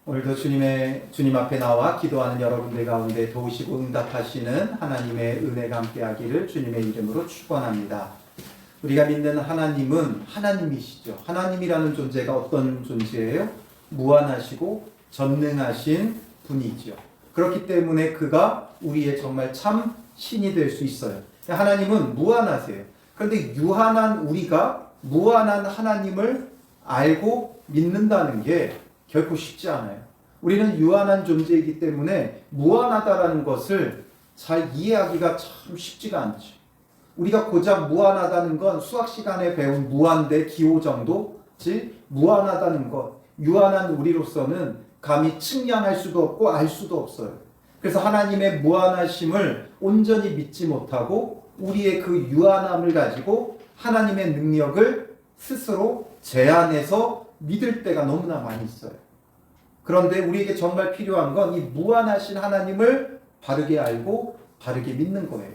오늘도 주님 앞에 나와 기도하는 여러분들 가운데 도우시고 응답하시는 하나님의 은혜가 함께하기를 주님의 이름으로 축원합니다. 우리가 믿는 하나님은 하나님이시죠. 하나님이라는 존재가 어떤 존재예요? 무한하시고 전능하신 분이죠. 그렇기 때문에 그가 우리의 정말 참 신이 될 수 있어요. 하나님은 무한하세요. 그런데 유한한 우리가 무한한 하나님을 알고 믿는다는 게 결코 쉽지 않아요. 우리는 유한한 존재이기 때문에 무한하다라는 것을 잘 이해하기가 참 쉽지가 않죠. 우리가 고작 무한하다는 건 수학 시간에 배운 무한대 기호 정도지, 무한하다는 것, 유한한 우리로서는 감히 측량할 수도 없고 알 수도 없어요. 그래서 하나님의 무한하심을 온전히 믿지 못하고 우리의 그 유한함을 가지고 하나님의 능력을 스스로 제한해서 믿을 때가 너무나 많이 있어요. 그런데 우리에게 정말 필요한 건 이 무한하신 하나님을 바르게 알고 바르게 믿는 거예요.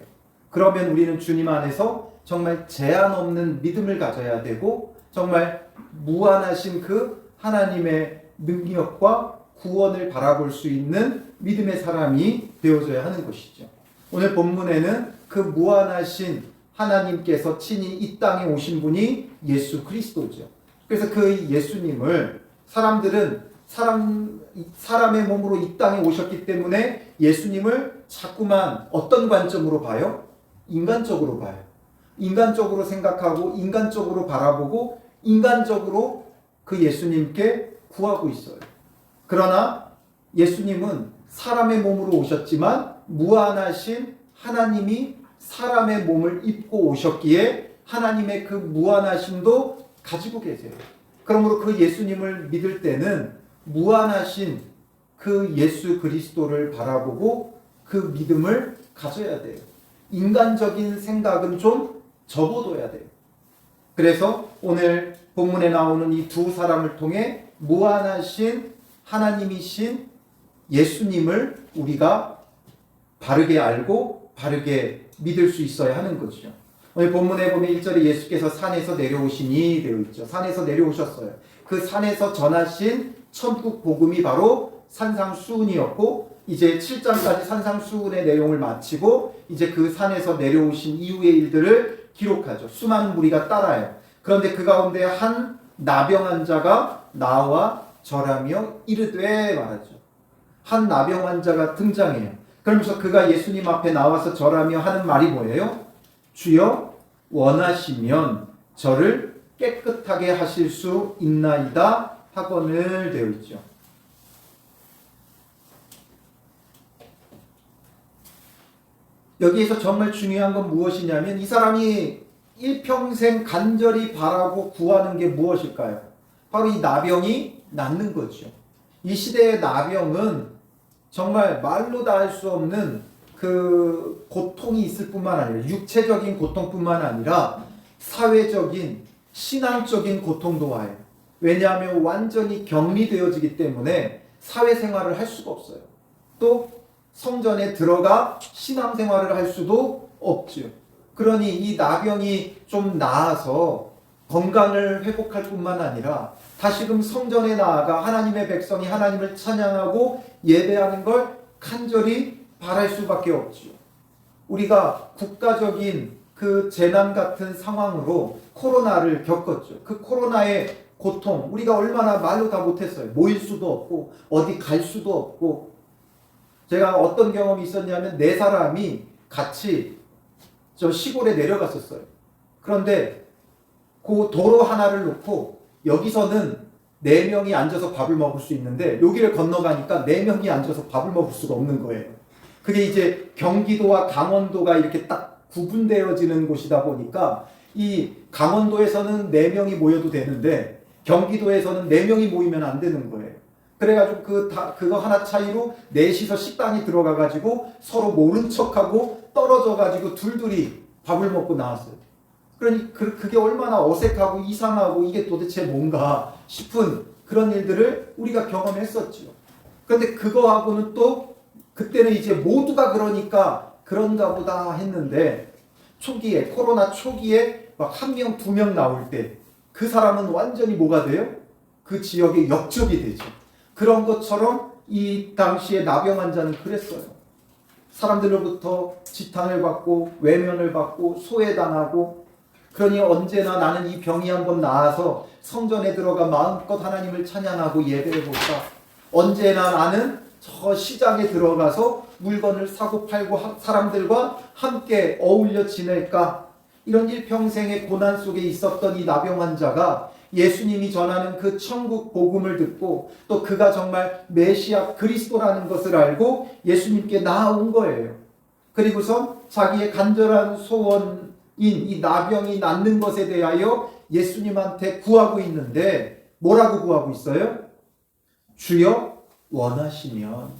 그러면 우리는 주님 안에서 정말 제한 없는 믿음을 가져야 되고 정말 무한하신 그 하나님의 능력과 구원을 바라볼 수 있는 믿음의 사람이 되어져야 하는 것이죠. 오늘 본문에는 그 무한하신 하나님께서 친히 이 땅에 오신 분이 예수 그리스도죠. 그래서 그 예수님을 사람들은 사람의 몸으로 이 땅에 오셨기 때문에 예수님을 자꾸만 어떤 관점으로 봐요? 인간적으로 봐요. 인간적으로 생각하고 인간적으로 바라보고 인간적으로 그 예수님께 구하고 있어요. 그러나 예수님은 사람의 몸으로 오셨지만 무한하신 하나님이 사람의 몸을 입고 오셨기에 하나님의 그 무한하심도 가지고 계세요. 그러므로 그 예수님을 믿을 때는 무한하신 그 예수 그리스도를 바라보고 그 믿음을 가져야 돼요. 인간적인 생각은 좀 접어둬야 돼요. 그래서 오늘 본문에 나오는 이 두 사람을 통해 무한하신 하나님이신 예수님을 우리가 바르게 알고 바르게 믿을 수 있어야 하는 거죠. 오늘 본문에 보면 1절에 예수께서 산에서 내려오시니 되어 있죠. 산에서 내려오셨어요. 그 산에서 전하신 천국 복음이 바로 산상수훈이었고 이제 7장까지 산상수훈의 내용을 마치고 이제 그 산에서 내려오신 이후의 일들을 기록하죠. 수많은 무리가 따라요. 그런데 그 가운데 한 나병 환자가 나와 절하며 이르되 말하죠. 한 나병 환자가 등장해요. 그러면서 그가 예수님 앞에 나와서 절하며 하는 말이 뭐예요? 주여 원하시면 저를 깨끗하게 하실 수 있나이다 하거늘 되어 있죠. 여기에서 정말 중요한 건 무엇이냐면 이 사람이 일평생 간절히 바라고 구하는 게 무엇일까요? 바로 이 나병이 낫는 거죠. 이 시대의 나병은 정말 말로 다 할 수 없는 그 고통이 있을 뿐만 아니라 육체적인 고통뿐만 아니라 사회적인 신앙적인 고통도 와요. 왜냐하면 완전히 격리되어지기 때문에 사회생활을 할 수가 없어요. 또 성전에 들어가 신앙생활을 할 수도 없죠. 그러니 이 나병이 좀 나아서 건강을 회복할 뿐만 아니라 다시금 성전에 나아가 하나님의 백성이 하나님을 찬양하고 예배하는 걸 간절히 바랄 수밖에 없죠. 우리가 국가적인 그 재난 같은 상황으로 코로나를 겪었죠. 그 코로나의 고통 우리가 얼마나 말로 다 못했어요. 모일 수도 없고 어디 갈 수도 없고. 제가 어떤 경험이 있었냐면 4사람이 같이 저 시골에 내려갔었어요. 그런데 그 도로 하나를 놓고 여기서는 4명이 앉아서 밥을 먹을 수 있는데 여기를 건너가니까 4명이 앉아서 밥을 먹을 수가 없는 거예요. 그게 이제 경기도와 강원도가 이렇게 딱 구분되어지는 곳이다 보니까 이 강원도에서는 4명이 모여도 되는데 경기도에서는 4명이 모이면 안 되는 거예요. 그래가지고 그거 하나 차이로 넷이서 식당에 들어가가지고 서로 모른 척하고 떨어져가지고 둘둘이 밥을 먹고 나왔어요. 그러니 그게 얼마나 어색하고 이상하고 이게 도대체 뭔가 싶은 그런 일들을 우리가 경험했었죠. 그런데 그거하고는 또 그때는 이제 모두가 그러니까 그런가 보다 했는데 초기에 코로나 초기에 막 1명 2명 나올 때 그 사람은 완전히 뭐가 돼요? 그 지역에 역적이 되죠. 그런 것처럼 이 당시에 나병 환자는 그랬어요. 사람들로부터 지탄을 받고 외면을 받고 소외당하고, 그러니 언제나 나는 이 병이 한번 나아서 성전에 들어가 마음껏 하나님을 찬양하고 예배해볼까, 언제나 나는 저 시장에 들어가서 물건을 사고 팔고 사람들과 함께 어울려 지낼까, 이런 일평생의 고난 속에 있었던 이 나병 환자가 예수님이 전하는 그 천국 복음을 듣고 또 그가 정말 메시아 그리스도라는 것을 알고 예수님께 나아온 거예요. 그리고선 자기의 간절한 소원인 이 나병이 낫는 것에 대하여 예수님한테 구하고 있는데, 뭐라고 구하고 있어요? 주여 원하시면,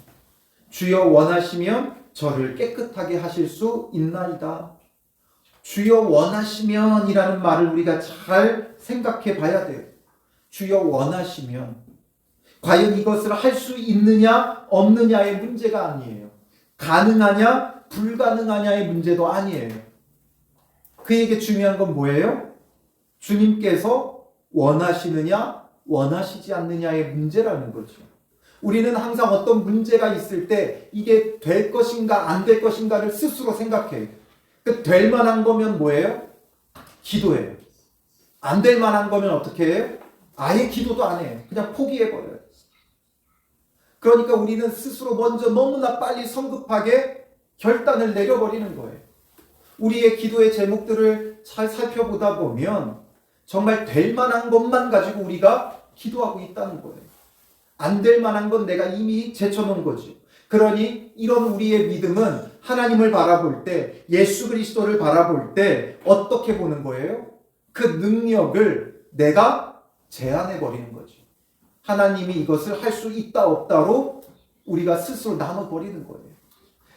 주여 원하시면 저를 깨끗하게 하실 수 있나이다. 주여 원하시면 이라는 말을 우리가 잘 생각해 봐야 돼요. 주여 원하시면. 과연 이것을 할 수 있느냐 없느냐의 문제가 아니에요. 가능하냐 불가능하냐의 문제도 아니에요. 그에게 중요한 건 뭐예요? 주님께서 원하시느냐 원하시지 않느냐의 문제라는 거죠. 우리는 항상 어떤 문제가 있을 때 이게 될 것인가 안 될 것인가를 스스로 생각해요. 될 만한 거면 뭐예요? 기도해요. 안 될 만한 거면 어떻게 해요? 아예 기도도 안 해요. 그냥 포기해버려요. 그러니까 우리는 스스로 먼저 너무나 빨리 성급하게 결단을 내려버리는 거예요. 우리의 기도의 제목들을 잘 살펴보다 보면 정말 될 만한 것만 가지고 우리가 기도하고 있다는 거예요. 안 될 만한 건 내가 이미 제쳐놓은 거지. 그러니 이런 우리의 믿음은 하나님을 바라볼 때, 예수 그리스도를 바라볼 때 어떻게 보는 거예요? 그 능력을 내가 제한해버리는 거죠. 하나님이 이것을 할 수 있다 없다로 우리가 스스로 나눠버리는 거예요.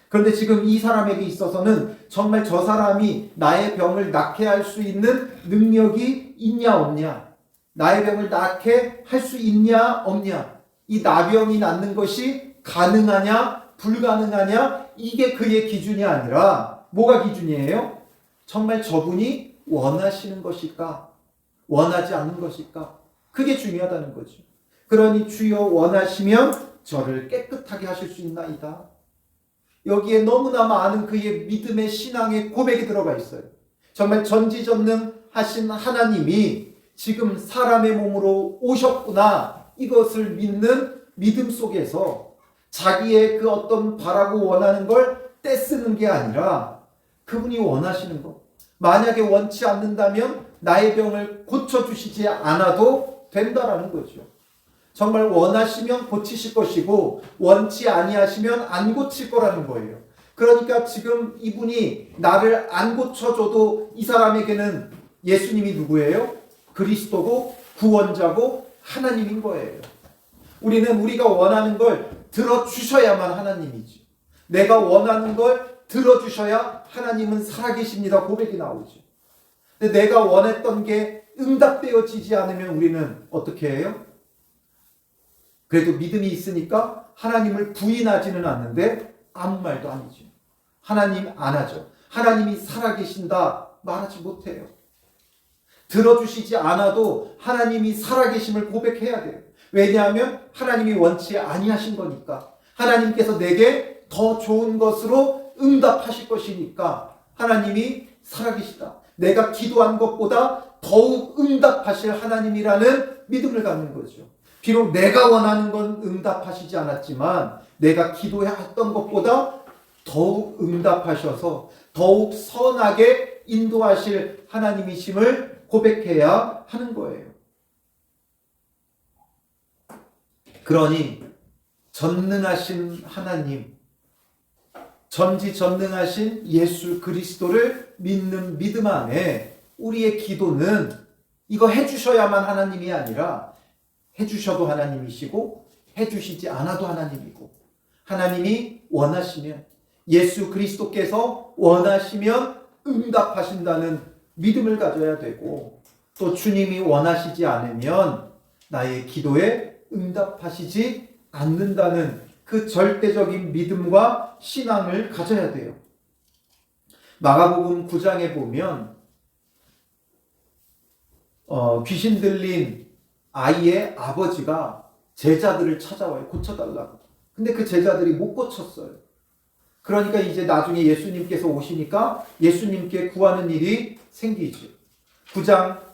그런데 지금 이 사람에게 있어서는 정말 저 사람이 나의 병을 낫게 할 수 있는 능력이 있냐 없냐, 나의 병을 낫게 할 수 있냐 없냐, 이 나병이 낫는 것이 가능하냐 불가능하냐, 이게 그의 기준이 아니라 뭐가 기준이에요? 정말 저분이 원하시는 것일까 원하지 않는 것일까, 그게 중요하다는 거죠. 그러니 주여 원하시면 저를 깨끗하게 하실 수 있나이다. 여기에 너무나 많은 그의 믿음의 신앙의 고백이 들어가 있어요. 정말 전지전능하신 하나님이 지금 사람의 몸으로 오셨구나, 이것을 믿는 믿음 속에서 자기의 그 어떤 바라고 원하는 걸 떼쓰는 게 아니라 그분이 원하시는 것, 만약에 원치 않는다면 나의 병을 고쳐주시지 않아도 된다라는 거죠. 정말 원하시면 고치실 것이고 원치 아니하시면 안 고칠 거라는 거예요. 그러니까 지금 이분이 나를 안 고쳐줘도 이 사람에게는 예수님이 누구예요? 그리스도고 구원자고 하나님인 거예요. 우리는 우리가 원하는 걸 들어주셔야만 하나님이지. 내가 원하는 걸 들어주셔야 하나님은 살아계십니다 고백이 나오죠. 근데 내가 원했던 게 응답되어지지 않으면 우리는 어떻게 해요? 그래도 믿음이 있으니까 하나님을 부인하지는 않는데 아무 말도 아니죠. 하나님 안 하죠. 하나님이 살아계신다 말하지 못해요. 들어주시지 않아도 하나님이 살아계심을 고백해야 돼요. 왜냐하면 하나님이 원치 아니하신 거니까. 하나님께서 내게 더 좋은 것으로 응답하실 것이니까 하나님이 살아계시다. 내가 기도한 것보다 더욱 응답하실 하나님이라는 믿음을 갖는 거죠. 비록 내가 원하는 건 응답하시지 않았지만 내가 기도했던 것보다 더욱 응답하셔서 더욱 선하게 인도하실 하나님이심을 고백해야 하는 거예요. 그러니 전능하신 하나님, 전지전능하신 예수 그리스도를 믿는 믿음 안에 우리의 기도는 이거 해주셔야만 하나님이 아니라 해주셔도 하나님이시고 해주시지 않아도 하나님이고, 하나님이 원하시면, 예수 그리스도께서 원하시면 응답하신다는 믿음을 가져야 되고, 또 주님이 원하시지 않으면 나의 기도에 응답하시지 않는다는 그 절대적인 믿음과 신앙을 가져야 돼요. 마가복음 9장에 보면 귀신 들린 아이의 아버지가 제자들을 찾아와요. 고쳐달라고. 근데 그 제자들이 못 고쳤어요. 그러니까 이제 나중에 예수님께서 오시니까 예수님께 구하는 일이 생기죠.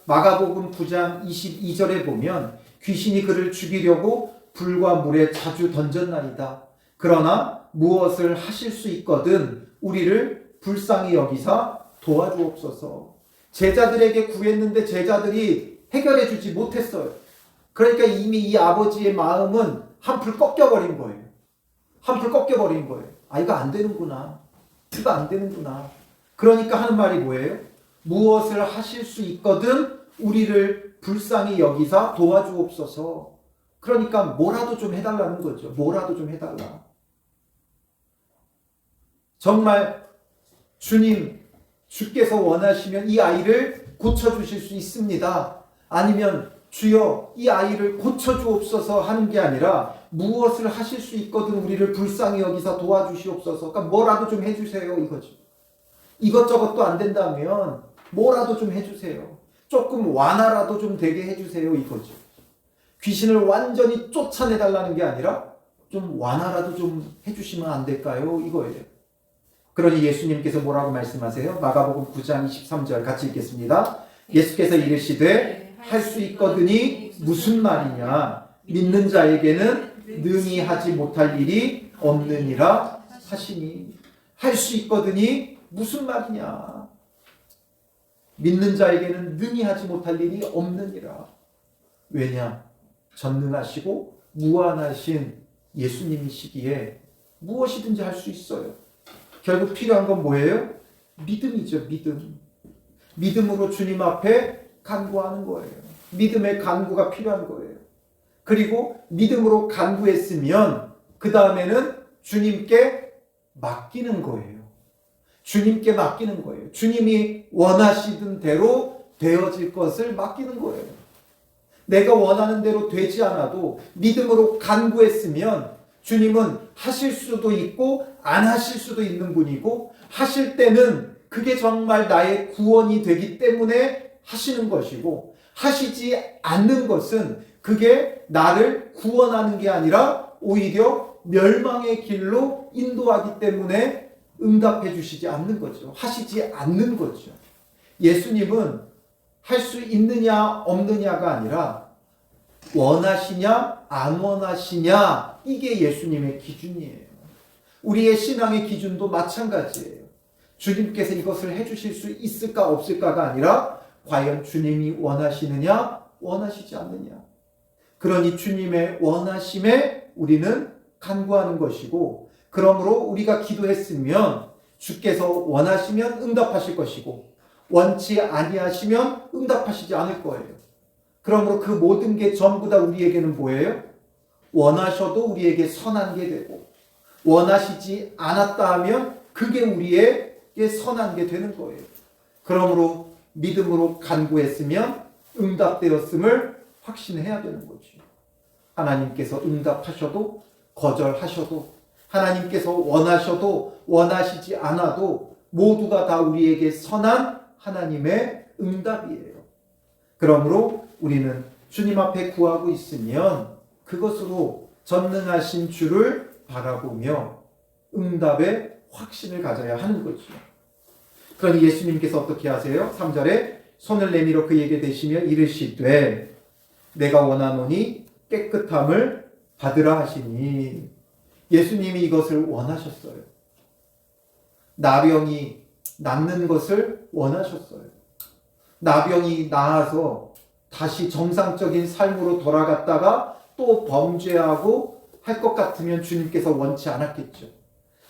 마가복음 9장 22절에 보면 귀신이 그를 죽이려고 불과 물에 자주 던졌나이다. 그러나 무엇을 하실 수 있거든 우리를 불쌍히 여기사 도와주옵소서. 제자들에게 구했는데 제자들이 해결해 주지 못했어요. 그러니까 이미 이 아버지의 마음은 한풀 꺾여버린 거예요. 한풀 꺾여버린 거예요. 이거 안 되는구나. 이거 안 되는구나. 그러니까 하는 말이 뭐예요? 무엇을 하실 수 있거든 우리를 불쌍히 여기사 도와주옵소서. 그러니까 뭐라도 좀 해달라는 거죠. 뭐라도 좀 해달라. 정말 주께서 원하시면 이 아이를 고쳐주실 수 있습니다. 아니면 주여 이 아이를 고쳐주옵소서 하는 게 아니라 무엇을 하실 수 있거든 우리를 불쌍히 여기사 도와주시옵소서. 그러니까 뭐라도 좀 해주세요 이거죠. 이것저것도 안 된다면 뭐라도 좀 해주세요. 조금 완화라도 좀 되게 해주세요 이거죠. 귀신을 완전히 쫓아내달라는 게 아니라 좀 완화라도 좀 해주시면 안 될까요 이거예요. 그러니 예수님께서 뭐라고 말씀하세요? 마가복음 9장 23절 같이 읽겠습니다. 예수께서 이르시되 할 수 있거든이 무슨 말이냐? 믿는 자에게는 능히 하지 못할 일이 없느니라 하시니. 할 수 있거든이 무슨 말이냐? 믿는 자에게는 능히 하지 못할 일이 없느니라. 왜냐? 전능하시고 무한하신 예수님이시기에 무엇이든지 할 수 있어요. 결국 필요한 건 뭐예요? 믿음이죠. 믿음으로 주님 앞에 간구하는 거예요. 믿음의 간구가 필요한 거예요. 그리고 믿음으로 간구했으면 그 다음에는 주님께 맡기는 거예요. 주님께 맡기는 거예요. 주님이 원하시던 대로 되어질 것을 맡기는 거예요. 내가 원하는 대로 되지 않아도 믿음으로 간구했으면 주님은 하실 수도 있고 안 하실 수도 있는 분이고, 하실 때는 그게 정말 나의 구원이 되기 때문에 하시는 것이고, 하시지 않는 것은 그게 나를 구원하는 게 아니라 오히려 멸망의 길로 인도하기 때문에 응답해 주시지 않는 거죠. 하시지 않는 거죠. 예수님은 할 수 있느냐 없느냐가 아니라 원하시냐 안 원하시냐, 이게 예수님의 기준이에요. 우리의 신앙의 기준도 마찬가지예요. 주님께서 이것을 해주실 수 있을까 없을까가 아니라 과연 주님이 원하시느냐 원하시지 않느냐. 그러니 주님의 원하심에 우리는 간구하는 것이고, 그러므로 우리가 기도했으면 주께서 원하시면 응답하실 것이고 원치 아니하시면 응답하시지 않을 거예요. 그러므로 그 모든 게 전부 다 우리에게는 뭐예요? 원하셔도 우리에게 선한 게 되고, 원하시지 않았다 하면 그게 우리에게 선한 게 되는 거예요. 그러므로 믿음으로 간구했으면 응답되었음을 확신해야 되는 거죠. 하나님께서 응답하셔도 거절하셔도, 하나님께서 원하셔도 원하시지 않아도 모두가 다 우리에게 선한 하나님의 응답이에요. 그러므로 우리는 주님 앞에 구하고 있으면 그것으로 전능하신 주를 바라보며 응답의 확신을 가져야 하는 거죠. 그러니 예수님께서 어떻게 하세요? 3절에 손을 내밀어 그에게 대시며 이르시되 내가 원하노니 깨끗함을 받으라 하시니. 예수님이 이것을 원하셨어요. 나병이 낫는 것을 원하셨어요. 나병이 나아서 다시 정상적인 삶으로 돌아갔다가 또 범죄하고 할 것 같으면 주님께서 원치 않았겠죠.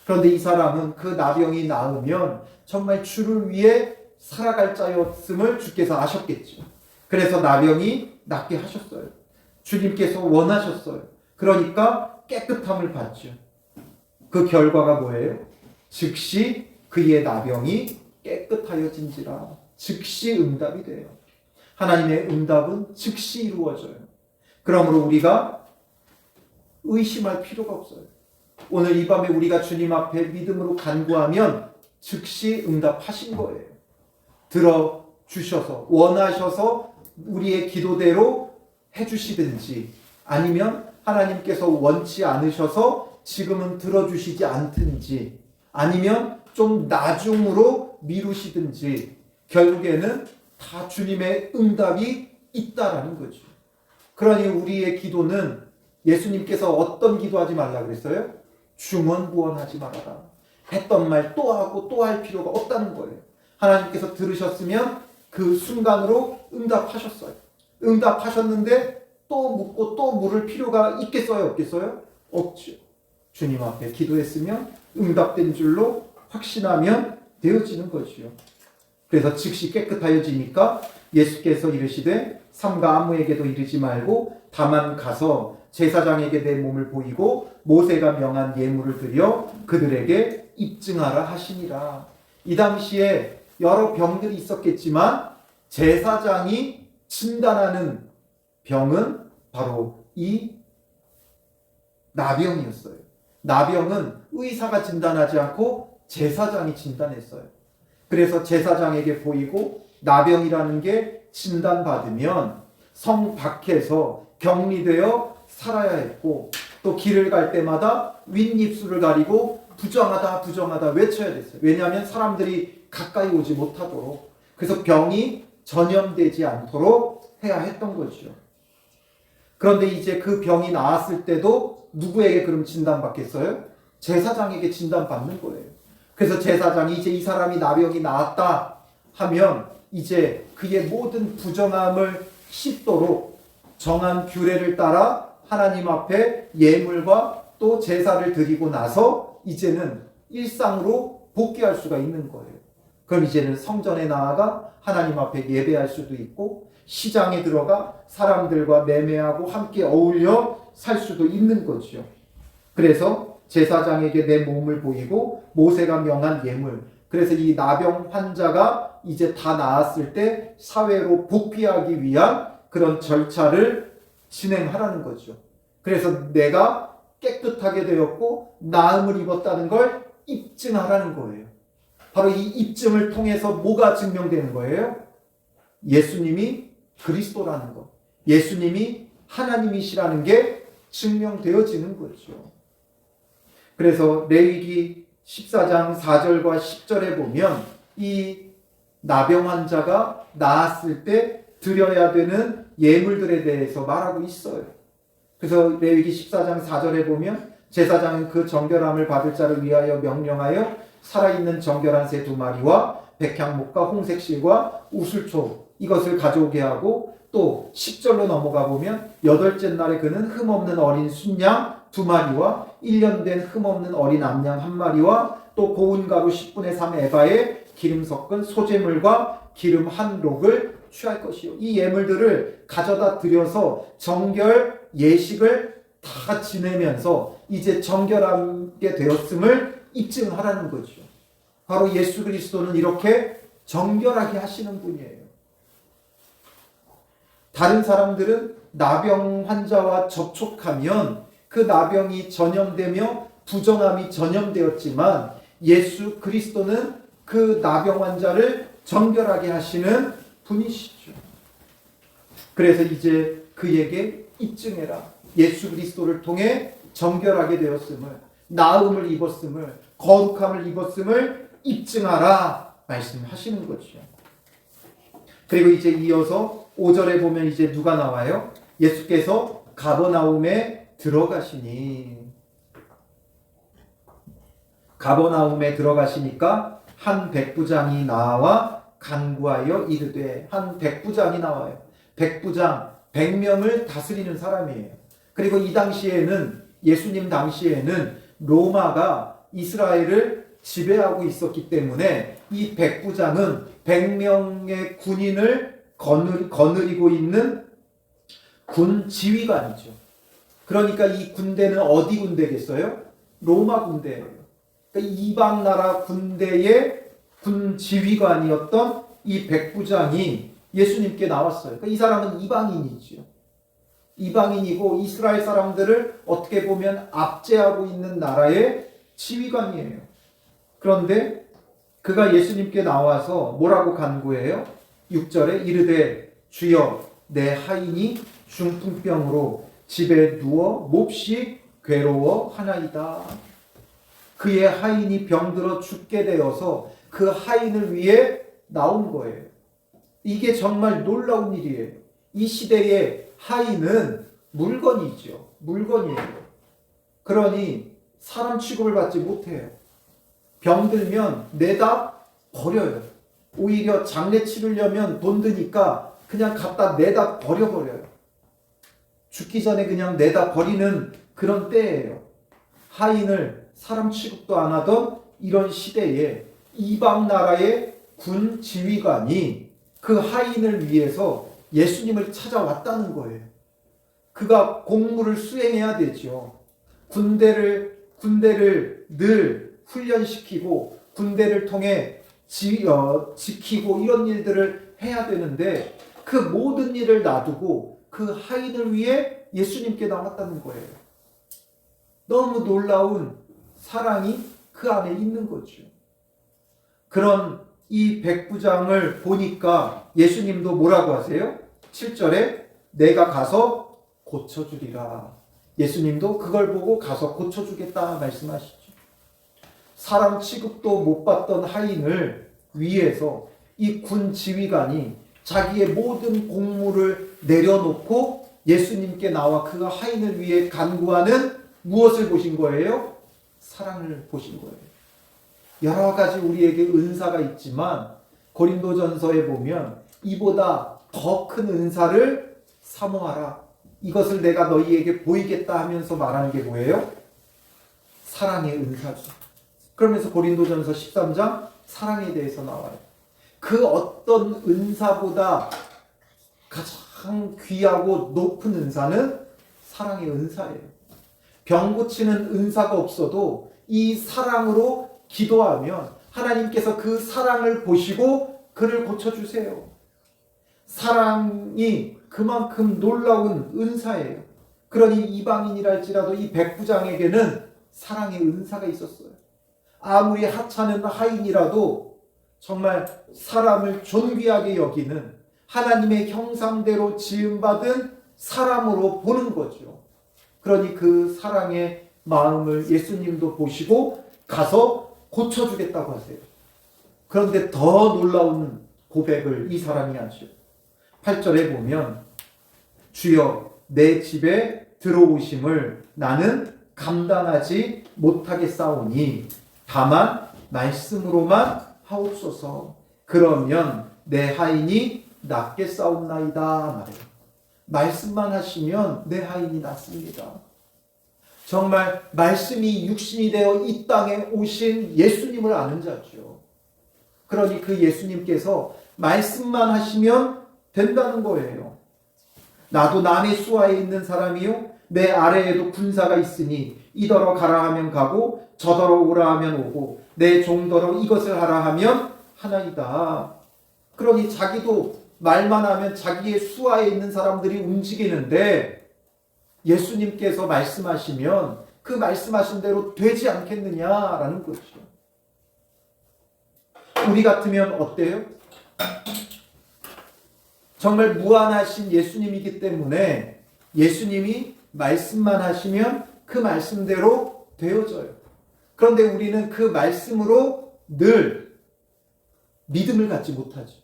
그런데 이 사람은 그 나병이 나으면 정말 주를 위해 살아갈 자였음을 주께서 아셨겠죠. 그래서 나병이 낫게 하셨어요. 주님께서 원하셨어요. 그러니까 깨끗함을 받죠. 그 결과가 뭐예요? 즉시 그의 나병이 깨끗하여진지라. 즉시 응답이 돼요. 하나님의 응답은 즉시 이루어져요. 그러므로 우리가 의심할 필요가 없어요. 오늘 이 밤에 우리가 주님 앞에 믿음으로 간구하면 즉시 응답하신 거예요. 들어주셔서 원하셔서 우리의 기도대로 해주시든지, 아니면 하나님께서 원치 않으셔서 지금은 들어주시지 않든지 아니면 좀 나중으로 미루시든지 결국에는 다 주님의 응답이 있다라는 거죠. 그러니 우리의 기도는 예수님께서 어떤 기도하지 말라 그랬어요? 중언부언하지 말아라. 했던 말 또 하고 또 할 필요가 없다는 거예요. 하나님께서 들으셨으면 그 순간으로 응답하셨어요. 응답하셨는데 또 묻고 또 물을 필요가 있겠어요? 없겠어요? 없죠. 주님 앞에 기도했으면 응답된 줄로 확신하면 되어지는 것이요. 그래서 즉시 깨끗하여지니까 예수께서 이르시되 삼가 아무에게도 이르지 말고 다만 가서 제사장에게 내 몸을 보이고 모세가 명한 예물을 드려 그들에게 입증하라 하시니라. 이 당시에 여러 병들이 있었겠지만 제사장이 진단하는 병은 바로 이 나병이었어요. 나병은 의사가 진단하지 않고 제사장이 진단했어요. 그래서 제사장에게 보이고 나병이라는 게 진단받으면 성 밖에서 격리되어 살아야 했고 또 길을 갈 때마다 윗입술을 가리고 부정하다 부정하다 외쳐야 됐어요. 왜냐하면 사람들이 가까이 오지 못하도록. 그래서 병이 전염되지 않도록 해야 했던 거죠. 그런데 이제 그 병이 나았을 때도 누구에게 그럼 진단받겠어요? 제사장에게 진단받는 거예요. 그래서 제사장이 이제 이 사람이 나병이 나았다 하면 이제 그의 모든 부정함을 씻도록 정한 규례를 따라 하나님 앞에 예물과 또 제사를 드리고 나서 이제는 일상으로 복귀할 수가 있는 거예요. 그럼 이제는 성전에 나아가 하나님 앞에 예배할 수도 있고 시장에 들어가 사람들과 매매하고 함께 어울려 살 수도 있는 거죠. 그래서 제사장에게 내 몸을 보이고 모세가 명한 예물. 그래서 이 나병 환자가 이제 다 나았을 때 사회로 복귀하기 위한 그런 절차를 진행하라는 거죠. 그래서 내가 깨끗하게 되었고 나음을 입었다는 걸 입증하라는 거예요. 바로 이 입증을 통해서 뭐가 증명되는 거예요? 예수님이 그리스도라는 것, 예수님이 하나님이시라는 게 증명되어지는 거죠. 그래서 레위기 14장 4절과 10절에 보면 이 나병 환자가 나았을 때 드려야 되는 예물들에 대해서 말하고 있어요. 그래서 레위기 14장 4절에 보면 제사장은 그 정결함을 받을 자를 위하여 명령하여 살아있는 정결한 새 2마리와 백향목과 홍색실과 우슬초 이것을 가져오게 하고 또 10절로 넘어가 보면 8째 날에 그는 흠없는 어린 순양 2마리와 1년 된 흠없는 어린 암양 1마리와 또 고운 가루 10분의 3 에바에 기름 섞은 소재물과 기름 1록을 취할 것이요. 이 예물들을 가져다 드려서 정결 예식을 다 지내면서 이제 정결하게 되었음을 입증하라는 거죠. 바로 예수 그리스도는 이렇게 정결하게 하시는 분이에요. 다른 사람들은 나병 환자와 접촉하면 그 나병이 전염되며 부정함이 전염되었지만 예수 그리스도는 그 나병 환자를 정결하게 하시는 분이시죠. 그래서 이제 그에게 입증해라. 예수 그리스도를 통해 정결하게 되었음을, 나음을 입었음을, 거룩함을 입었음을 입증하라 말씀하시는 거죠. 그리고 이제 이어서 5절에 보면 이제 누가 나와요? 예수께서 가버나움에 들어가시니. 가버나움에 들어가시니까 한 백부장이 나와 간구하여 이르되. 한 백부장이 나와요. 백부장, 100명을 다스리는 사람이에요. 그리고 이 당시에는, 예수님 당시에는 로마가 이스라엘을 지배하고 있었기 때문에 이 백부장은 100명의 군인을 거느리고 있는 군 지휘관이죠. 그러니까 이 군대는 어디 군대겠어요? 로마 군대예요. 그러니까 이방 나라 군대의 군 지휘관이었던 이 백부장이 예수님께 나왔어요. 그러니까 이 사람은 이방인이죠. 이방인이고 이스라엘 사람들을 어떻게 보면 압제하고 있는 나라의 지휘관이에요. 그런데 그가 예수님께 나와서 뭐라고 간구해요? 6절에 이르되 주여 내 하인이 중풍병으로 집에 누워 몹시 괴로워하나이다. 그의 하인이 병들어 죽게 되어서 그 하인을 위해 나온 거예요. 이게 정말 놀라운 일이에요. 이 시대의 하인은 물건이죠. 물건이에요. 그러니 사람 취급을 받지 못해요. 병들면 내다 버려요. 오히려 장례 치르려면 돈 드니까 그냥 갖다 내다 버려버려요. 죽기 전에 그냥 내다 버리는 그런 때예요. 하인을 사람 취급도 안 하던 이런 시대에 이방 나라의 군 지휘관이 그 하인을 위해서 예수님을 찾아왔다는 거예요. 그가 공무를 수행해야 되죠. 군대를 늘 훈련시키고 군대를 통해 지키고 이런 일들을 해야 되는데 그 모든 일을 놔두고 그 하인을 위해 예수님께 나왔다는 거예요. 너무 놀라운 사랑이 그 안에 있는 거죠. 그런 이 백부장을 보니까 예수님도 뭐라고 하세요? 7절에 내가 가서 고쳐주리라. 예수님도 그걸 보고 가서 고쳐주겠다 말씀하시죠. 사람 취급도 못 받던 하인을 위해서 이 군 지휘관이 자기의 모든 공무를 내려놓고 예수님께 나와 그 하인을 위해 간구하는 무엇을 보신 거예요? 사랑을 보신 거예요. 여러 가지 우리에게 은사가 있지만 고린도전서에 보면 이보다 더 큰 은사를 사모하라. 이것을 내가 너희에게 보이겠다 하면서 말하는 게 뭐예요? 사랑의 은사죠. 그러면서 고린도전서 13장 사랑에 대해서 나와요. 그 어떤 은사보다 가장 귀하고 높은 은사는 사랑의 은사예요. 병 고치는 은사가 없어도 이 사랑으로 기도하면 하나님께서 그 사랑을 보시고 그를 고쳐주세요. 사랑이 그만큼 놀라운 은사예요. 그러니 이방인이랄지라도 이 백부장에게는 사랑의 은사가 있었어요. 아무리 하찮은 하인이라도 정말 사람을 존귀하게 여기는 하나님의 형상대로 지음받은 사람으로 보는 거죠. 그러니 그 사랑의 마음을 예수님도 보시고 가서 고쳐주겠다고 하세요. 그런데 더 놀라운 고백을 이 사람이 하죠. 8절에 보면 주여 내 집에 들어오심을 나는 감당하지 못하겠사오니 다만 말씀으로만 하옵소서. 그러면 내 하인이 낫겠사옵나이다 말이에요. 말씀만 하시면 내 하인이 낫습니다. 정말 말씀이 육신이 되어 이 땅에 오신 예수님을 아는 자죠. 그러니 그 예수님께서 말씀만 하시면 된다는 거예요. 나도 남의 수하에 있는 사람이요 내 아래에도 군사가 있으니 이더러 가라 하면 가고 저더러 오라 하면 오고 내 종더러 이것을 하라 하면 하나이다. 그러니 자기도 말만 하면 자기의 수하에 있는 사람들이 움직이는데 예수님께서 말씀하시면 그 말씀하신 대로 되지 않겠느냐라는 거죠. 우리 같으면 어때요? 정말 무한하신 예수님이기 때문에 예수님이 말씀만 하시면 그 말씀대로 되어져요. 그런데 우리는 그 말씀으로 늘 믿음을 갖지 못하죠.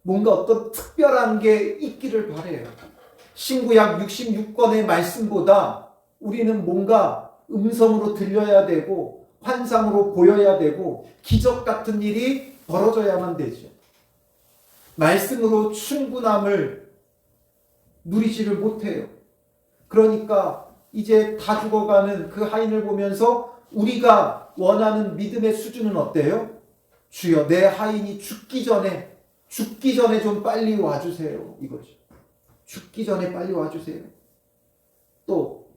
뭔가 어떤 특별한 게 있기를 바라요. 신구약 66권의 말씀보다 우리는 뭔가 음성으로 들려야 되고 환상으로 보여야 되고 기적 같은 일이 벌어져야만 되죠. 말씀으로 충분함을 누리지를 못해요. 그러니까 이제 다 죽어가는 그 하인을 보면서 우리가 원하는 믿음의 수준은 어때요? 주여 내 하인이 죽기 전에 좀 빨리 와주세요. 이거죠. 죽기 전에 빨리 와주세요. 또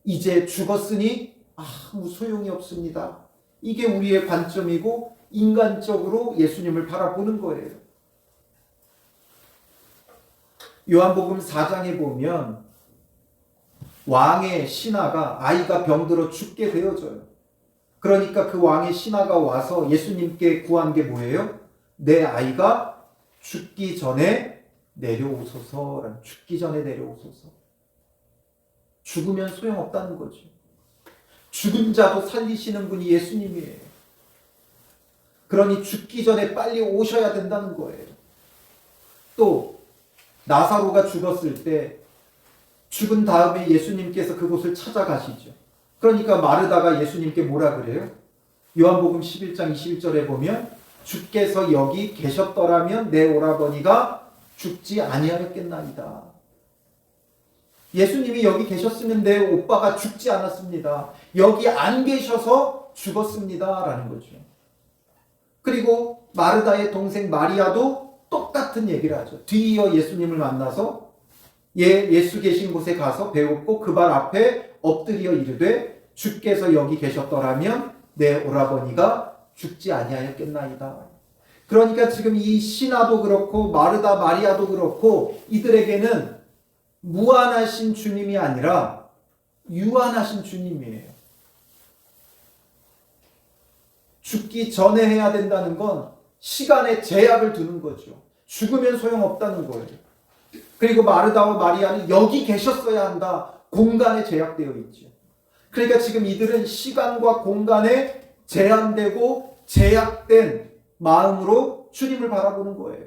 이제 죽었으니 아무 소용이 없습니다. 이게 우리의 관점이고 인간적으로 예수님을 바라보는 거예요. 요한복음 4장에 보면 왕의 신하가 아이가 병들어 죽게 되어져요. 그러니까 그 왕의 신하가 와서 예수님께 구한 게 뭐예요? 내 아이가 죽기 전에 내려오소서. 죽기 전에 내려오소서. 죽으면 소용없다는 거죠. 죽은 자도 살리시는 분이 예수님이에요. 그러니 죽기 전에 빨리 오셔야 된다는 거예요. 또 나사로가 죽었을 때 죽은 다음에 예수님께서 그곳을 찾아가시죠. 그러니까 마르다가 예수님께 뭐라 그래요? 요한복음 11장 21절에 보면 주께서 여기 계셨더라면 내 오라버니가 죽지 아니하였겠나이다. 예수님이 여기 계셨으면 내 오빠가 죽지 않았습니다. 여기 안 계셔서 죽었습니다. 라는 거죠. 그리고 마르다의 동생 마리아도 똑같은 얘기를 하죠. 뒤이어 예수님을 만나서 예수 계신 곳에 가서 배웠고 그 발 앞에 엎드려 이르되 주께서 여기 계셨더라면 내 오라버니가 죽지 아니하였겠나이다. 그러니까 지금 이 신하도 그렇고 마르다 마리아도 그렇고 이들에게는 무한하신 주님이 아니라 유한하신 주님이에요. 죽기 전에 해야 된다는 건 시간에 제약을 두는 거죠. 죽으면 소용없다는 거예요. 그리고 마르다와 마리아는 여기 계셨어야 한다. 공간에 제약되어 있죠. 그러니까 지금 이들은 시간과 공간에 제한되고 제약된 마음으로 주님을 바라보는 거예요.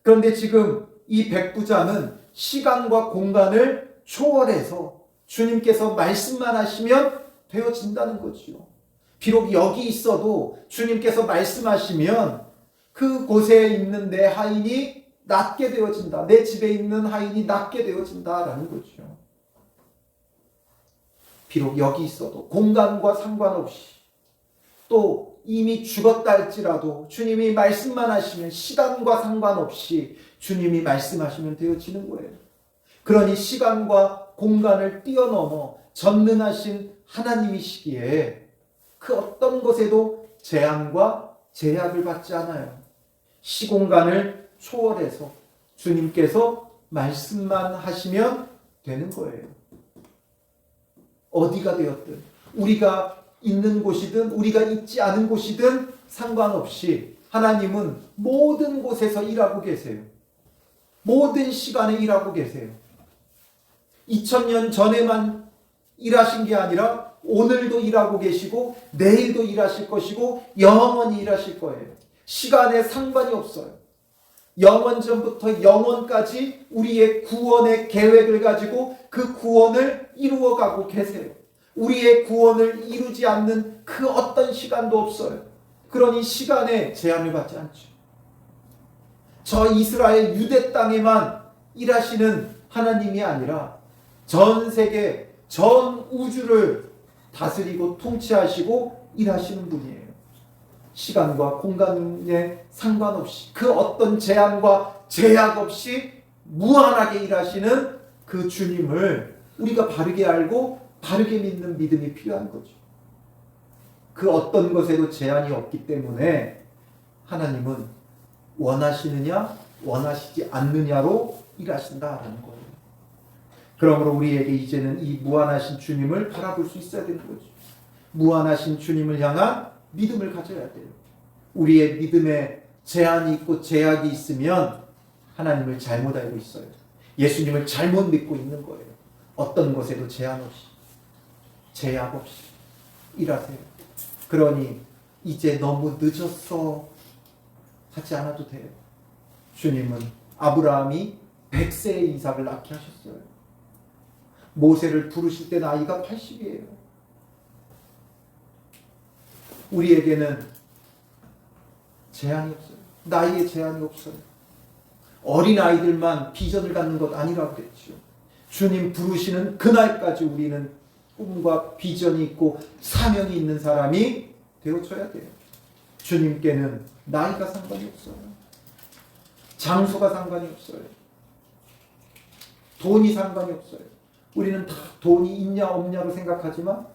그런데 지금 이 백부자는 시간과 공간을 초월해서 주님께서 말씀만 하시면 되어진다는 거지요. 비록 여기 있어도 주님께서 말씀하시면 그곳에 있는 내 하인이 낫게 되어진다. 내 집에 있는 하인이 낫게 되어진다라는 거죠. 비록 여기 있어도 공간과 상관없이 또 이미 죽었다 할지라도 주님이 말씀만 하시면 시간과 상관없이 주님이 말씀하시면 되어지는 거예요. 그러니 시간과 공간을 뛰어넘어 전능하신 하나님이시기에 그 어떤 것에도 제한과 제약을 받지 않아요. 시공간을 초월해서 주님께서 말씀만 하시면 되는 거예요. 어디가 되었든 우리가 있는 곳이든 우리가 있지 않은 곳이든 상관없이 하나님은 모든 곳에서 일하고 계세요. 모든 시간에 일하고 계세요. 2000년 전에만 일하신 게 아니라 오늘도 일하고 계시고 내일도 일하실 것이고 영원히 일하실 거예요. 시간에 상관이 없어요. 영원전부터 영원까지 우리의 구원의 계획을 가지고 그 구원을 이루어가고 계세요. 우리의 구원을 이루지 않는 그 어떤 시간도 없어요. 그러니 시간에 제한을 받지 않죠. 저 이스라엘 유대 땅에만 일하시는 하나님이 아니라 전 세계, 전 우주를 다스리고 통치하시고 일하시는 분이에요. 시간과 공간에 상관없이 그 어떤 제한과 제약 없이 무한하게 일하시는 그 주님을 우리가 바르게 알고 바르게 믿는 믿음이 필요한 거죠. 그 어떤 것에도 제한이 없기 때문에 하나님은 원하시느냐 원하시지 않느냐로 일하신다라는 거예요. 그러므로 우리에게 이제는 이 무한하신 주님을 바라볼 수 있어야 되는 거죠. 무한하신 주님을 향한 믿음을 가져야 돼요. 우리의 믿음에 제한이 있고 제약이 있으면 하나님을 잘못 알고 있어요. 예수님을 잘못 믿고 있는 거예요. 어떤 것에도 제한 없이 제약 없이 일하세요. 그러니 이제 너무 늦었어 하지 않아도 돼요. 주님은 아브라함이 100세에 이삭을 낳게 하셨어요. 모세를 부르실 때 나이가 80이에요. 우리에게는 제한이 없어요. 나이에 제한이 없어요. 어린아이들만 비전을 갖는 것 아니라고 그랬죠. 주님 부르시는 그날까지 우리는 꿈과 비전이 있고 사명이 있는 사람이 되어줘야 돼요. 주님께는 나이가 상관이 없어요. 장소가 상관이 없어요. 돈이 상관이 없어요. 우리는 다 돈이 있냐 없냐로 생각하지만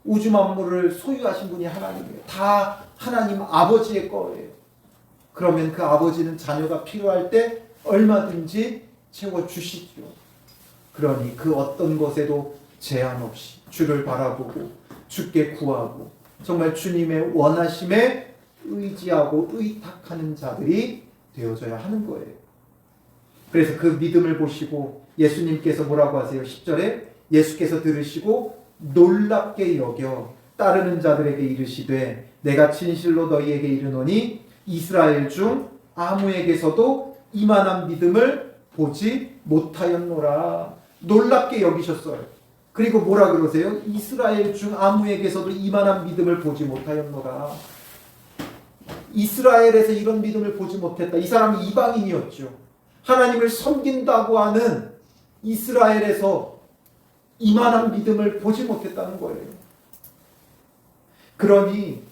우주 만물을 소유하신 분이 하나님이에요. 다 하나님 아버지의 거예요. 그러면 그 아버지는 자녀가 필요할 때 얼마든지 채워주시죠. 그러니 그 어떤 것에도 제한 없이 주를 바라보고 주께 구하고 정말 주님의 원하심에 의지하고 의탁하는 자들이 되어져야 하는 거예요. 그래서 그 믿음을 보시고 예수님께서 뭐라고 하세요? 10절에 예수께서 들으시고 놀랍게 여겨 따르는 자들에게 이르시되 내가 진실로 너희에게 이르노니 이스라엘 중 아무에게서도 이만한 믿음을 보지 못하였노라. 놀랍게 여기셨어요. 그리고 뭐라 그러세요? 이스라엘 중 아무에게서도 이만한 믿음을 보지 못하였노라. 이스라엘에서 이런 믿음을 보지 못했다. 이 사람이 이방인이었죠. 하나님을 섬긴다고 하는 이스라엘에서 이만한 믿음을 보지 못했다는 거예요. 그러니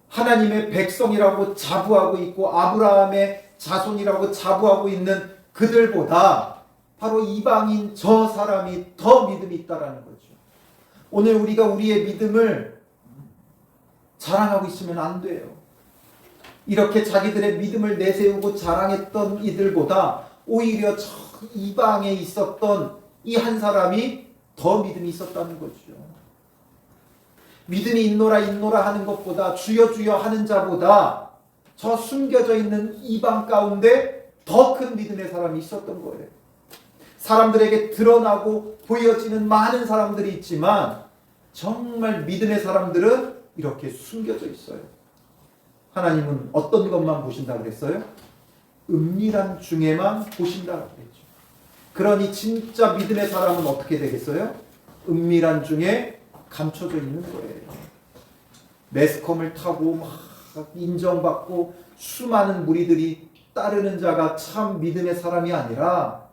하나님의 백성이라고 자부하고 있고 아브라함의 자손이라고 자부하고 있는 그들보다 바로 이방인 저 사람이 더 믿음이 있다라는 거죠. 오늘 우리가 우리의 믿음을 자랑하고 있으면 안 돼요. 이렇게 자기들의 믿음을 내세우고 자랑했던 이들보다 오히려 저 이방에 있었던 이 한 사람이 더 믿음이 있었다는 거죠. 믿음이 있노라 하는 것보다 주여 주여 하는 자보다 저 숨겨져 있는 이방 가운데 더 큰 믿음의 사람이 있었던 거예요. 사람들에게 드러나고 보여지는 많은 사람들이 있지만 정말 믿음의 사람들은 이렇게 숨겨져 있어요. 하나님은 어떤 것만 보신다고 그랬어요? 은밀한 중에만 보신다고 그랬죠. 그러니 진짜 믿음의 사람은 어떻게 되겠어요? 은밀한 중에 감춰져 있는 거예요. 매스컴을 타고 막 인정받고 수많은 무리들이 따르는 자가 참 믿음의 사람이 아니라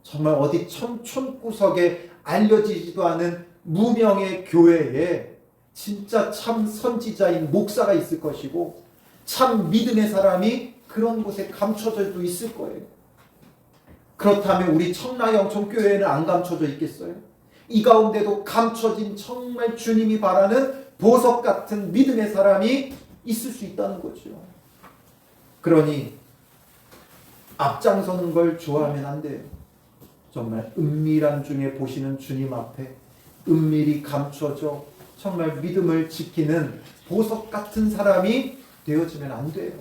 정말 어디 촌구석에 알려지지도 않은 무명의 교회에 진짜 참 선지자인 목사가 있을 것이고 참 믿음의 사람이 그런 곳에 감춰져도 있을 거예요. 그렇다면 우리 청라영천교회는 안 감춰져 있겠어요? 이 가운데도 감춰진 정말 주님이 바라는 보석 같은 믿음의 사람이 있을 수 있다는 거죠. 그러니 앞장서는 걸 좋아하면 안 돼요. 정말 은밀한 중에 보시는 주님 앞에 은밀히 감춰져 정말 믿음을 지키는 보석 같은 사람이 되어지면 안 돼요.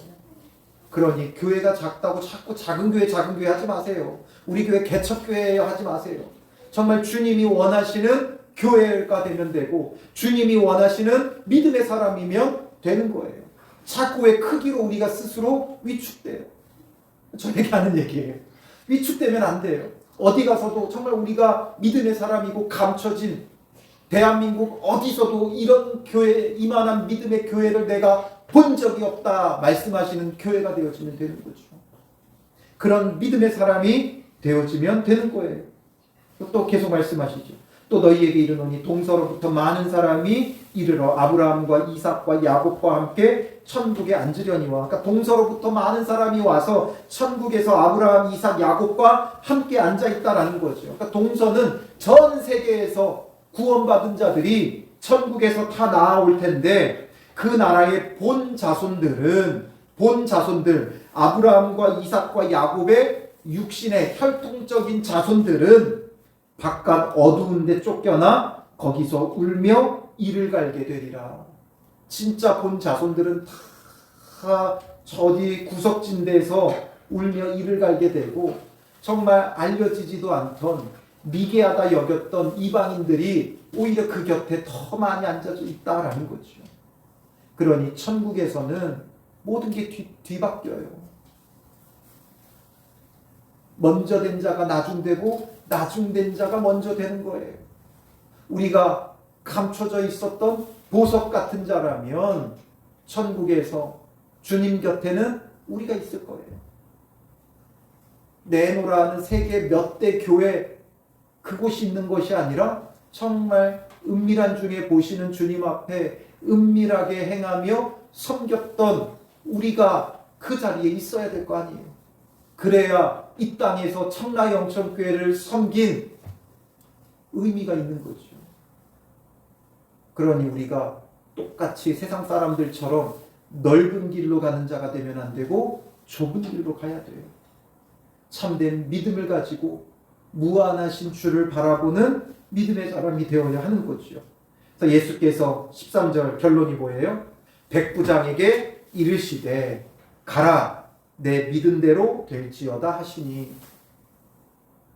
그러니 교회가 작다고 자꾸 작은 교회 하지 마세요. 우리 교회 개척교회예요 하지 마세요. 정말 주님이 원하시는 교회가 되면 되고 주님이 원하시는 믿음의 사람이면 되는 거예요. 자꾸 왜 크기로 우리가 스스로 위축돼요. 저에게 하는 얘기예요. 위축되면 안 돼요. 어디 가서도 정말 우리가 믿음의 사람이고 감춰진 대한민국 어디서도 이런 교회, 이만한 믿음의 교회를 내가 본 적이 없다 말씀하시는 교회가 되어지면 되는 거죠. 그런 믿음의 사람이 되어지면 되는 거예요. 또 계속 말씀하시죠. 또 너희에게 이르노니 동서로부터 많은 사람이 이르러 아브라함과 이삭과 야곱과 함께 천국에 앉으려니와. 그러니까 동서로부터 많은 사람이 와서 천국에서 아브라함, 이삭, 야곱과 함께 앉아 있다라는 거죠. 그러니까 동서는 전 세계에서 구원받은 자들이 천국에서 다 나아올 텐데 그 나라의 본 자손들 아브라함과 이삭과 야곱의 육신의 혈통적인 자손들은 바깥 어두운 데 쫓겨나 거기서 울며 이를 갈게 되리라. 진짜 본 자손들은 다 저기 구석진 데서 울며 이를 갈게 되고 정말 알려지지도 않던 미개하다 여겼던 이방인들이 오히려 그 곁에 더 많이 앉아져 있다라는 거죠. 그러니 천국에서는 모든 게 뒤바뀌어요. 먼저 된 자가 나중되고 나중된 자가 먼저 되는 거예요. 우리가 감춰져 있었던 보석 같은 자라면 천국에서 주님 곁에는 우리가 있을 거예요. 내노라는 세계 몇 대 교회 그곳이 있는 것이 아니라 정말 은밀한 중에 보시는 주님 앞에 은밀하게 행하며 섬겼던 우리가 그 자리에 있어야 될 거 아니에요. 그래야 이 땅에서 청라영천교회를 섬긴 의미가 있는 거죠. 그러니 우리가 똑같이 세상 사람들처럼 넓은 길로 가는 자가 되면 안 되고 좁은 길로 가야 돼요. 참된 믿음을 가지고 무한하신 주를 바라보는 믿음의 사람이 되어야 하는 거죠. 그래서 예수께서 13절 결론이 뭐예요? 백부장에게 이르시되 가라 내 믿은 대로 될지어다 하시니.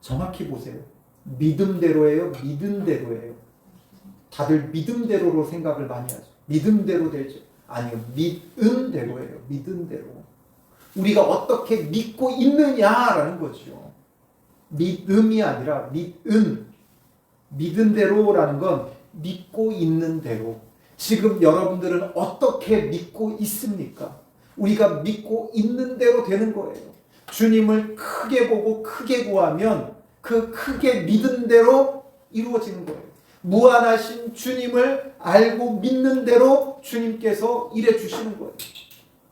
정확히 보세요. 믿음대로예요? 믿음대로예요? 다들 믿음대로로 생각을 많이 하죠. 믿음대로 되죠. 아니요. 믿음대로예요. 믿음대로. 우리가 어떻게 믿고 있느냐라는 거죠. 믿음이 아니라 믿은 대로라는 건 믿고 있는 대로. 지금 여러분들은 어떻게 믿고 있습니까? 우리가 믿고 있는 대로 되는 거예요. 주님을 크게 보고 크게 구하면 그 크게 믿은 대로 이루어지는 거예요. 무한하신 주님을 알고 믿는 대로 주님께서 일해 주시는 거예요.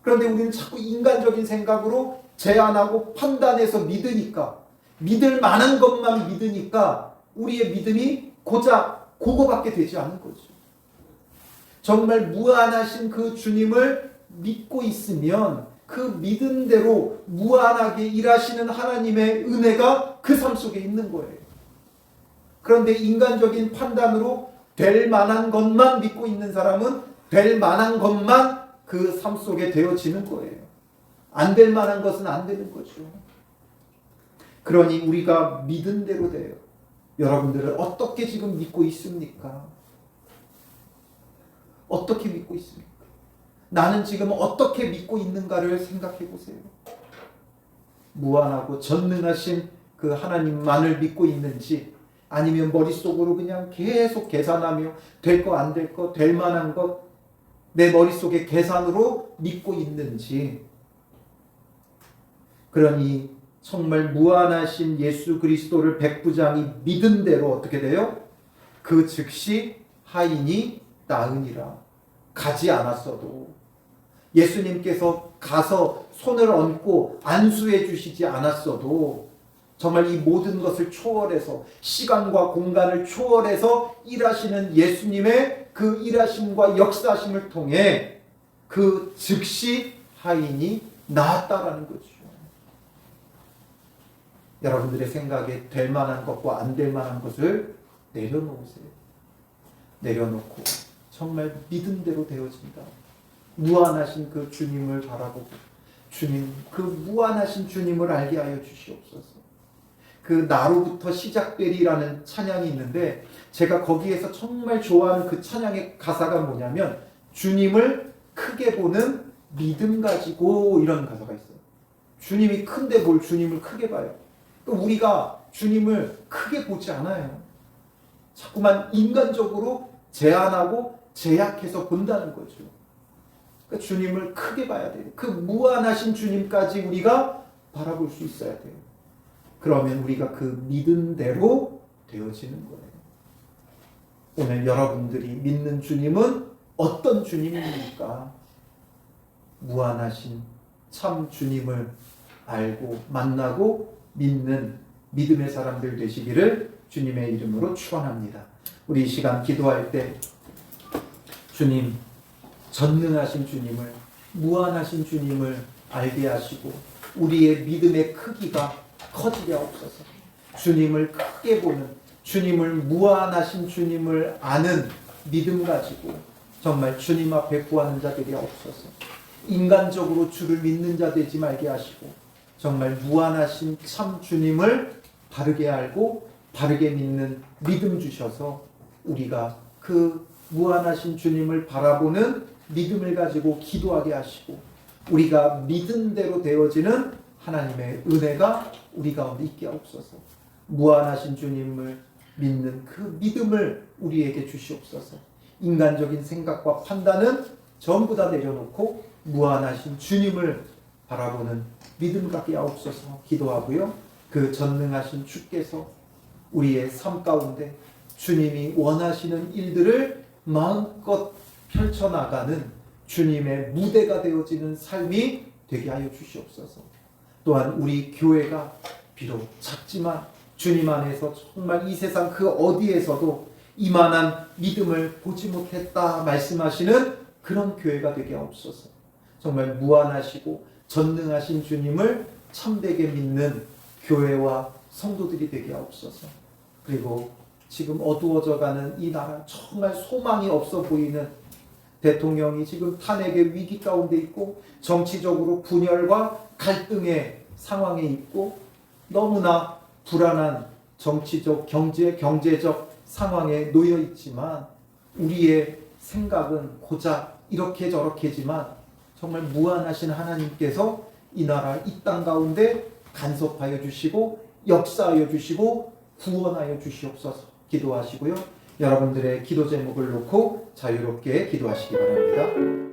그런데 우리는 자꾸 인간적인 생각으로 제안하고 판단해서 믿으니까, 믿을 만한 것만 믿으니까 우리의 믿음이 고작 그거밖에 되지 않는 거죠. 정말 무한하신 그 주님을 믿고 있으면 그 믿은 대로 무한하게 일하시는 하나님의 은혜가 그 삶 속에 있는 거예요. 그런데 인간적인 판단으로 될 만한 것만 믿고 있는 사람은 될 만한 것만 그 삶 속에 되어지는 거예요. 안 될 만한 것은 안 되는 거죠. 그러니 우리가 믿은 대로 돼요. 여러분들은 어떻게 지금 믿고 있습니까? 어떻게 믿고 있습니까? 나는 지금 어떻게 믿고 있는가를 생각해 보세요. 무한하고 전능하신 그 하나님만을 믿고 있는지, 아니면 머릿속으로 그냥 계속 계산하며 될 거 안 될 거, 될 만한 것, 내 머릿속에 계산으로 믿고 있는지. 그러니 정말 무한하신 예수 그리스도를 백부장이 믿은 대로 어떻게 돼요? 그 즉시 하인이 나으니라. 가지 않았어도, 예수님께서 가서 손을 얹고 안수해 주시지 않았어도, 정말 이 모든 것을 초월해서, 시간과 공간을 초월해서 일하시는 예수님의 그 일하심과 역사심을 통해 그 즉시 하인이 나았다라는 거죠. 여러분들의 생각에 될 만한 것과 안 될 만한 것을 내려놓으세요. 내려놓고 정말 믿음대로 되어진다. 무한하신 그 주님을 바라보고, 주님, 그 무한하신 주님을 알게 하여 주시옵소서. 그 나로부터 시작되리라는 찬양이 있는데, 제가 거기에서 정말 좋아하는 그 찬양의 가사가 뭐냐면, 주님을 크게 보는 믿음 가지고, 이런 가사가 있어요. 주님이 큰데 뭘 주님을 크게 봐요. 우리가 주님을 크게 보지 않아요. 자꾸만 인간적으로 제한하고 제약해서 본다는 거죠. 그러니까 주님을 크게 봐야 돼요. 그 무한하신 주님까지 우리가 바라볼 수 있어야 돼요. 그러면 우리가 그 믿은 대로 되어지는 거예요. 오늘 여러분들이 믿는 주님은 어떤 주님입니까? 무한하신 참 주님을 알고 만나고 믿는 믿음의 사람들 되시기를 주님의 이름으로 축원합니다. 우리 이 시간 기도할 때 주님, 전능하신 주님을, 무한하신 주님을 알게 하시고 우리의 믿음의 크기가 커지게 하옵소서. 주님을 크게 보는, 주님을, 무한하신 주님을 아는 믿음 가지고 정말 주님 앞에 구하는 자들이 없어서 인간적으로 주를 믿는 자 되지 말게 하시고 정말 무한하신 참 주님을 바르게 알고 바르게 믿는 믿음 주셔서 우리가 그 무한하신 주님을 바라보는 믿음을 가지고 기도하게 하시고 우리가 믿은 대로 되어지는 하나님의 은혜가 우리 가운데 있게 하옵소서. 무한하신 주님을 믿는 그 믿음을 우리에게 주시옵소서. 인간적인 생각과 판단은 전부 다 내려놓고 무한하신 주님을 바라보는 믿음 갖게 하옵소서 기도하고요. 그 전능하신 주께서 우리의 삶 가운데 주님이 원하시는 일들을 마음껏 펼쳐나가는 주님의 무대가 되어지는 삶이 되게 하여 주시옵소서. 또한 우리 교회가 비록 작지만 주님 안에서 정말 이 세상 그 어디에서도 이만한 믿음을 보지 못했다 말씀하시는 그런 교회가 되게 하옵소서. 정말 무한하시고 전능하신 주님을 참되게 믿는 교회와 성도들이 되게 하옵소서. 그리고 지금 어두워져가는 이 나라, 정말 소망이 없어 보이는 대통령이 지금 탄핵의 위기 가운데 있고 정치적으로 분열과 갈등의 상황에 있고 너무나 불안한 정치적, 경제적 상황에 놓여 있지만 우리의 생각은 고작 이렇게 저렇게지만 정말 무한하신 하나님께서 이 나라, 이 땅 가운데 간섭하여 주시고 역사하여 주시고 구원하여 주시옵소서 기도하시고요. 여러분들의 기도 제목을 놓고 자유롭게 기도하시기 바랍니다.